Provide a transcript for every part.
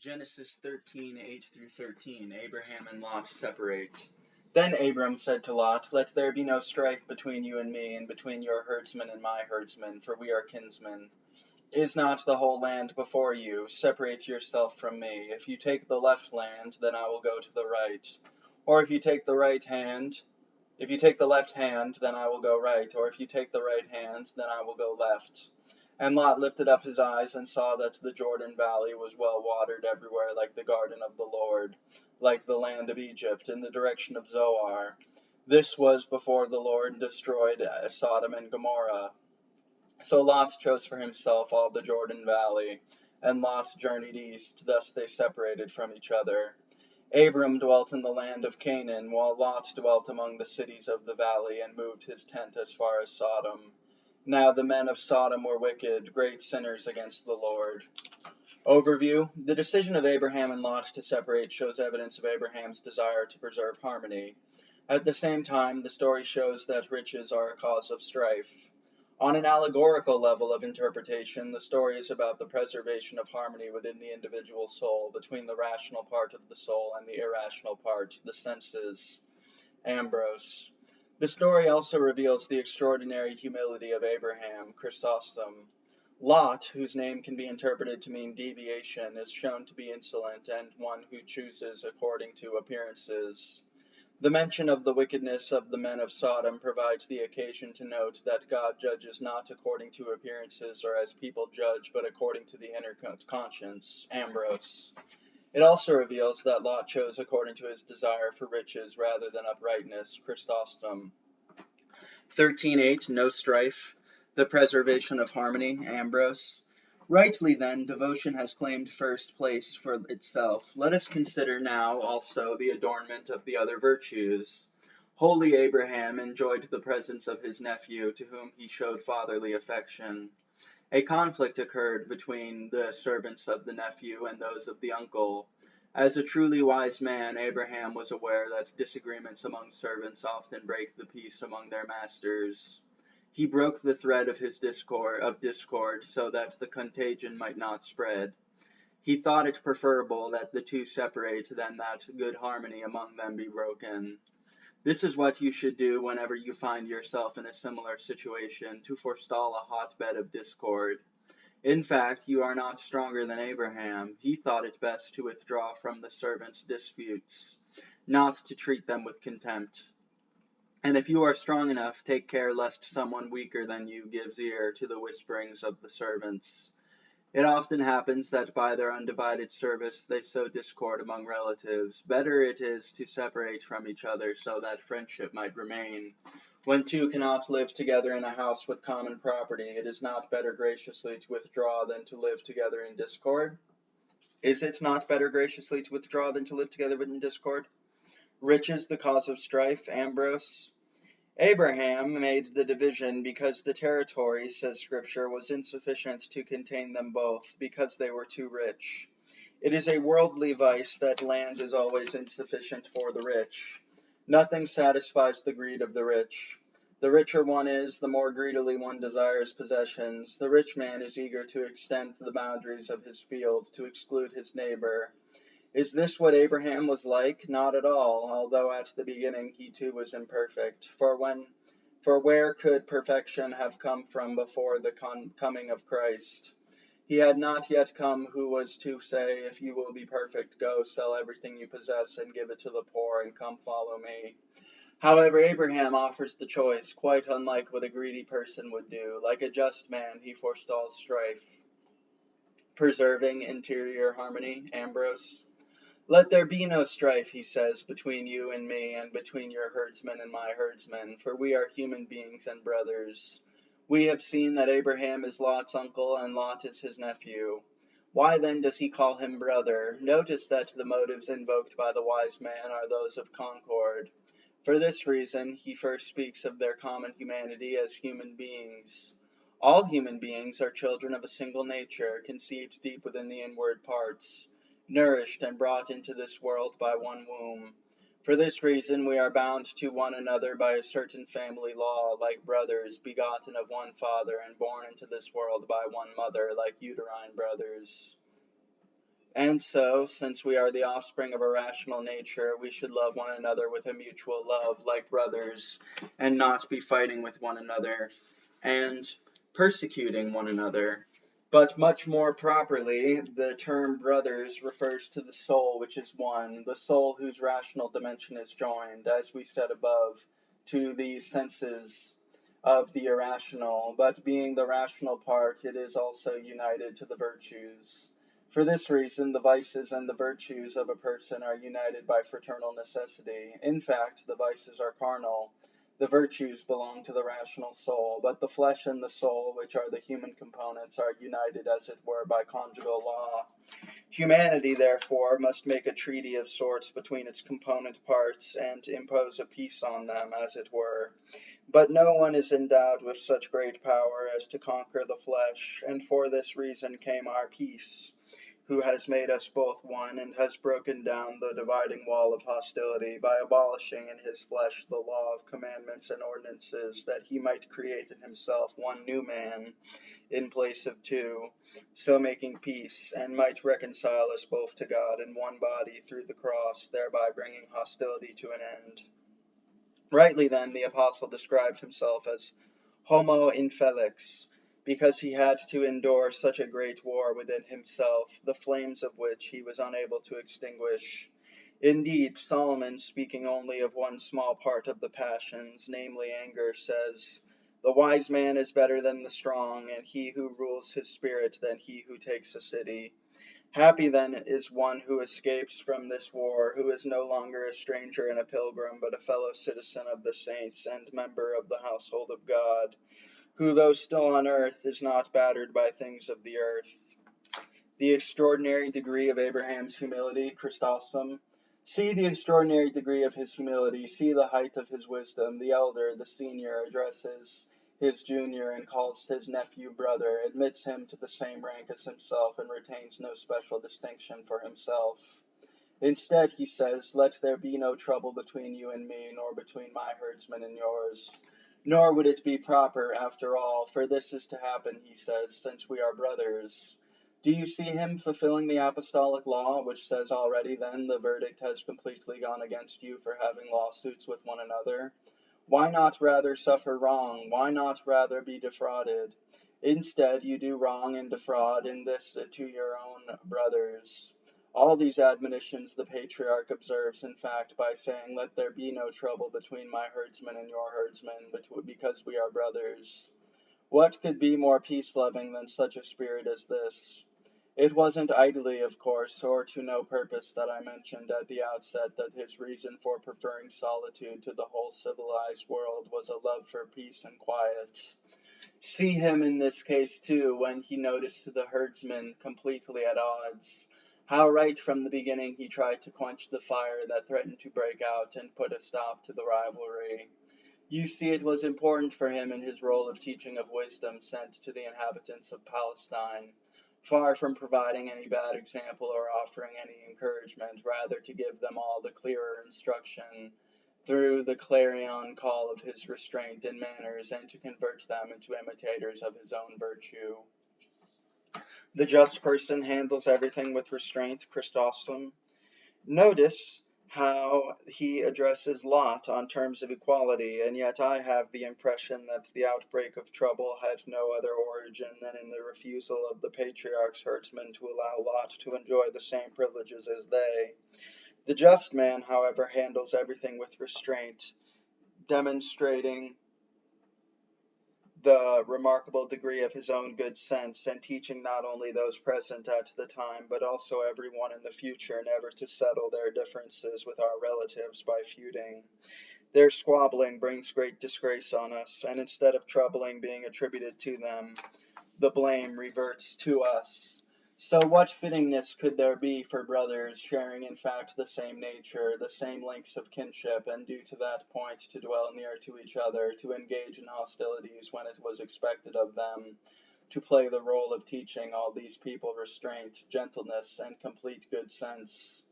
Genesis 13, 8 through 13. Abraham and Lot separate. Then Abram said to Lot, Let there be no strife between you and me, and between your herdsmen and my herdsmen, for we are kinsmen. Is not the whole land before you? Separate yourself from me. If you take the left hand, then I will go to the right. Or if you take the left hand, then I will go right. Or if you take the right hand, then I will go left. And Lot lifted up his eyes and saw that the Jordan valley was well watered everywhere, like the garden of the Lord, like the land of Egypt, in the direction of Zoar. This was before the Lord destroyed Sodom and Gomorrah. So Lot chose for himself all the Jordan valley, and Lot journeyed east. Thus they separated from each other. Abram dwelt in the land of Canaan, while Lot dwelt among the cities of the valley, and moved his tent as far as Sodom. Now the men of Sodom were wicked, great sinners against the Lord. Overview. The decision of Abraham and Lot to separate shows evidence of Abraham's desire to preserve harmony. At the same time, the story shows that riches are a cause of strife. On an allegorical level of interpretation, the story is about the preservation of harmony within the individual soul, between the rational part of the soul and the irrational part, the senses. Ambrose. The story also reveals the extraordinary humility of Abraham, Chrysostom. Lot, whose name can be interpreted to mean deviation, is shown to be insolent and one who chooses according to appearances. The mention of the wickedness of the men of Sodom provides the occasion to note that God judges not according to appearances or as people judge, but according to the inner conscience. Ambrose. It also reveals that Lot chose according to his desire for riches rather than uprightness. Chrysostom. 13.8. No strife. The preservation of harmony. Ambrose. Rightly then, devotion has claimed first place for itself. Let us consider now also the adornment of the other virtues. Holy Abraham enjoyed the presence of his nephew, to whom he showed fatherly affection. A conflict occurred between the servants of the nephew and those of the uncle. As a truly wise man, Abraham was aware that disagreements among servants often break the peace among their masters. He broke the thread of discord so that the contagion might not spread. He thought it preferable that the two separate than that good harmony among them be broken. This is what you should do whenever you find yourself in a similar situation, to forestall a hotbed of discord. In fact, you are not stronger than Abraham. He thought it best to withdraw from the servants' disputes, not to treat them with contempt. And if you are strong enough, take care lest someone weaker than you gives ear to the whisperings of the servants. It often happens that by their undivided service they sow discord among relatives. Better it is to separate from each other so that friendship might remain. When two cannot live together in a house with common property, it is not better graciously to withdraw than to live together in discord? Is it not better graciously to withdraw than to live together in discord? Riches the cause of strife. Ambrose. Abraham made the division because the territory, says Scripture, was insufficient to contain them both, because they were too rich. It is a worldly vice that land is always insufficient for the rich. Nothing satisfies the greed of the rich. The richer one is, the more greedily one desires possessions. The rich man is eager to extend the boundaries of his field, to exclude his neighbor. Is this what Abraham was like? Not at all, although at the beginning he too was imperfect. For where could perfection have come from before the coming of Christ? He had not yet come who was to say, If you will be perfect, go, sell everything you possess and give it to the poor, and come follow me. However, Abraham offers the choice, quite unlike what a greedy person would do. Like a just man, he forestalls strife. Preserving interior harmony. Ambrose. Let there be no strife, he says, between you and me, and between your herdsmen and my herdsmen, for we are human beings and brothers. We have seen that Abraham is Lot's uncle, and Lot is his nephew. Why then does he call him brother? Notice that the motives invoked by the wise man are those of concord. For this reason, he first speaks of their common humanity as human beings. All human beings are children of a single nature, conceived deep within the inward parts, nourished and brought into this world by one womb. For this reason we are bound to one another by a certain family law, like brothers, begotten of one father, and born into this world by one mother, like uterine brothers. And so, since we are the offspring of a rational nature, we should love one another with a mutual love, like brothers, and not be fighting with one another and persecuting one another. But much more properly, the term brothers refers to the soul which is one, the soul whose rational dimension is joined, as we said above, to the senses of the irrational, but being the rational part, it is also united to the virtues. For this reason, the vices and the virtues of a person are united by fraternal necessity. In fact, the vices are carnal, the virtues belong to the rational soul, but the flesh and the soul, which are the human components, are united, as it were, by conjugal law. Humanity, therefore, must make a treaty of sorts between its component parts and impose a peace on them, as it were. But no one is endowed with such great power as to conquer the flesh, and for this reason came our peace, who has made us both one, and has broken down the dividing wall of hostility by abolishing in his flesh the law of commandments and ordinances, that he might create in himself one new man in place of two, so making peace, and might reconcile us both to God in one body through the cross, thereby bringing hostility to an end. Rightly, then, the apostle described himself as homo infelix, because he had to endure such a great war within himself, the flames of which he was unable to extinguish. Indeed, Solomon, speaking only of one small part of the passions, namely anger, says, "The wise man is better than the strong, and he who rules his spirit than he who takes a city." Happy then is one who escapes from this war, who is no longer a stranger and a pilgrim, but a fellow citizen of the saints and member of the household of God, who, though still on earth, is not battered by things of the earth. The extraordinary degree of Abraham's humility, Chrysostom. See the extraordinary degree of his humility, see the height of his wisdom. The elder, the senior, addresses his junior and calls his nephew brother, admits him to the same rank as himself, and retains no special distinction for himself. Instead, he says, "Let there be no trouble between you and me, nor between my herdsmen and yours. Nor would it be proper, after all, for this is to happen," he says, "since we are brothers." Do you see him fulfilling the apostolic law, which says already then the verdict has completely gone against you for having lawsuits with one another? Why not rather suffer wrong? Why not rather be defrauded? Instead, you do wrong and defraud, in this to your own brothers. All these admonitions the patriarch observes, in fact, by saying, "Let there be no trouble between my herdsmen and your herdsmen, because we are brothers." What could be more peace-loving than such a spirit as this? It wasn't idly, of course, or to no purpose, that I mentioned at the outset that his reason for preferring solitude to the whole civilized world was a love for peace and quiet. See him in this case, too, when he noticed the herdsmen completely at odds. How right from the beginning he tried to quench the fire that threatened to break out and put a stop to the rivalry. You see, it was important for him in his role of teaching of wisdom sent to the inhabitants of Palestine, far from providing any bad example or offering any encouragement, rather to give them all the clearer instruction through the clarion call of his restraint in manners, and to convert them into imitators of his own virtue. The just person handles everything with restraint, Chrysostom. Notice how he addresses Lot on terms of equality, and yet I have the impression that the outbreak of trouble had no other origin than in the refusal of the patriarch's herdsmen to allow Lot to enjoy the same privileges as they. The just man, however, handles everything with restraint, demonstrating the remarkable degree of his own good sense, and teaching not only those present at the time, but also everyone in the future, never to settle their differences with our relatives by feuding. Their squabbling brings great disgrace on us, and instead of troubling being attributed to them, the blame reverts to us. So what fittingness could there be for brothers, sharing in fact the same nature, the same links of kinship, and due to that point to dwell near to each other, to engage in hostilities when it was expected of them, to play the role of teaching all these people restraint, gentleness, and complete good sense?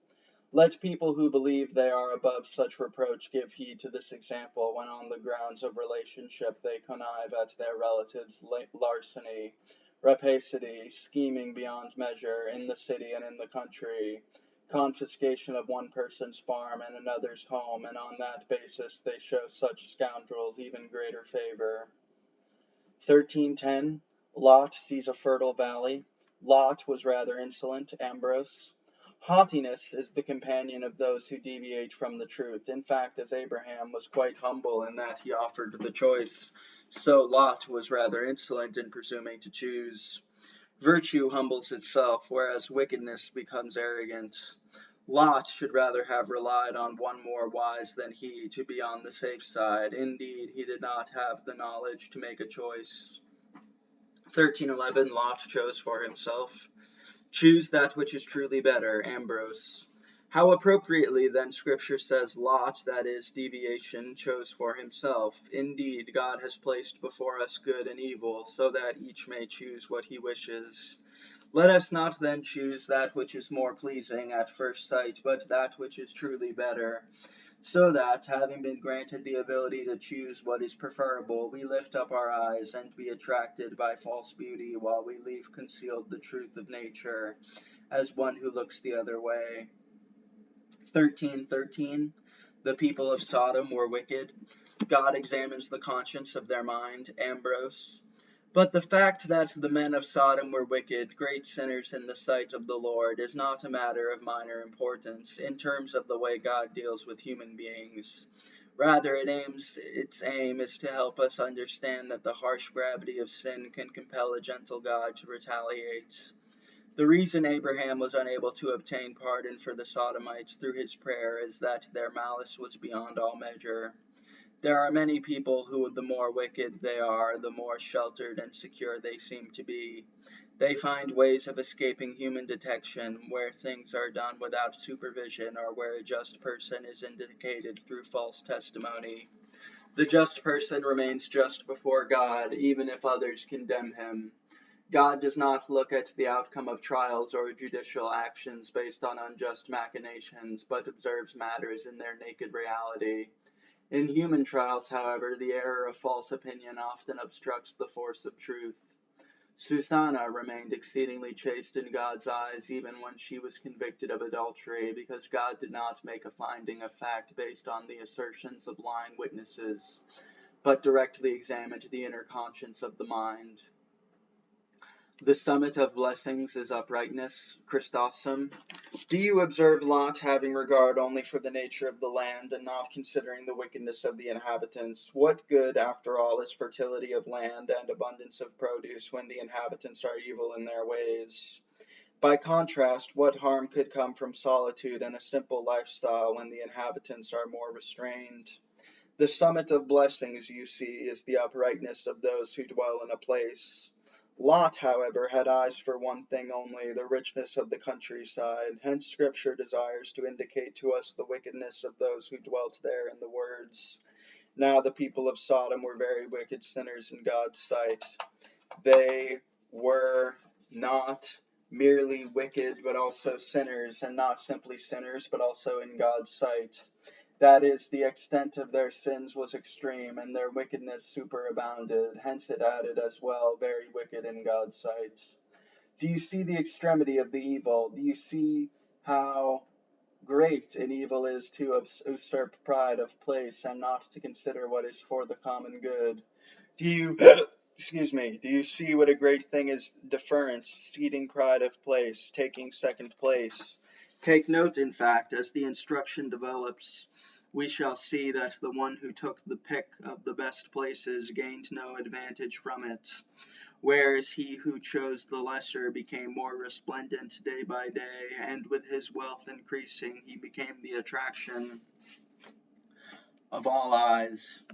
Let people who believe they are above such reproach give heed to this example when on the grounds of relationship they connive at their relatives' larceny, rapacity, scheming beyond measure, in the city and in the country, confiscation of one person's farm and another's home, and on that basis they show such scoundrels even greater favor. 1310. Lot sees a fertile valley. Lot was rather insolent. Ambrose. Haughtiness is the companion of those who deviate from the truth. In fact, as Abraham was quite humble in that he offered the choice, so Lot was rather insolent in presuming to choose. Virtue humbles itself, whereas wickedness becomes arrogant. Lot should rather have relied on one more wise than he to be on the safe side. Indeed, he did not have the knowledge to make a choice. 1311. Lot chose for himself. Choose that which is truly better. Ambrose. How appropriately then Scripture says Lot, that is, deviation, chose for himself. Indeed, God has placed before us good and evil, so that each may choose what he wishes. Let us not then choose that which is more pleasing at first sight, but that which is truly better, so that, having been granted the ability to choose what is preferable, we lift up our eyes and be attracted by false beauty, while we leave concealed the truth of nature, as one who looks the other way. 1313. The people of Sodom were wicked. God examines the conscience of their mind. Ambrose. But the fact that the men of Sodom were wicked, great sinners in the sight of the Lord, is not a matter of minor importance in terms of the way God deals with human beings. Rather, its aim is to help us understand that the harsh gravity of sin can compel a gentle God to retaliate. The reason Abraham was unable to obtain pardon for the Sodomites through his prayer is that their malice was beyond all measure. There are many people who, the more wicked they are, the more sheltered and secure they seem to be. They find ways of escaping human detection where things are done without supervision or where a just person is indicated through false testimony. The just person remains just before God, even if others condemn him. God does not look at the outcome of trials or judicial actions based on unjust machinations, but observes matters in their naked reality. In human trials, however, the error of false opinion often obstructs the force of truth. Susanna remained exceedingly chaste in God's eyes even when she was convicted of adultery, because God did not make a finding of fact based on the assertions of lying witnesses, but directly examined the inner conscience of the mind. The summit of blessings is uprightness. Chrysostom. Do you observe Lot having regard only for the nature of the land, and not considering the wickedness of the inhabitants? What good, after all, is fertility of land and abundance of produce when the inhabitants are evil in their ways? By contrast, what harm could come from solitude and a simple lifestyle when the inhabitants are more restrained? The summit of blessings, you see, is the uprightness of those who dwell in a place. Lot, however, had eyes for one thing only, the richness of the countryside. Hence Scripture desires to indicate to us the wickedness of those who dwelt there in the words, "Now the people of Sodom were very wicked sinners in God's sight." They were not merely wicked, but also sinners, and not simply sinners, but also in God's sight. That is, the extent of their sins was extreme, and their wickedness superabounded. Hence it added as well, very wicked in God's sight. Do you see the extremity of the evil? Do you see how great an evil is to usurp pride of place and not to consider what is for the common good? Do you do you see what a great thing is deference, ceding pride of place, taking second place? Take note, in fact, as the instruction develops, we shall see that the one who took the pick of the best places gained no advantage from it, whereas he who chose the lesser became more resplendent day by day, and with his wealth increasing, he became the attraction of all eyes.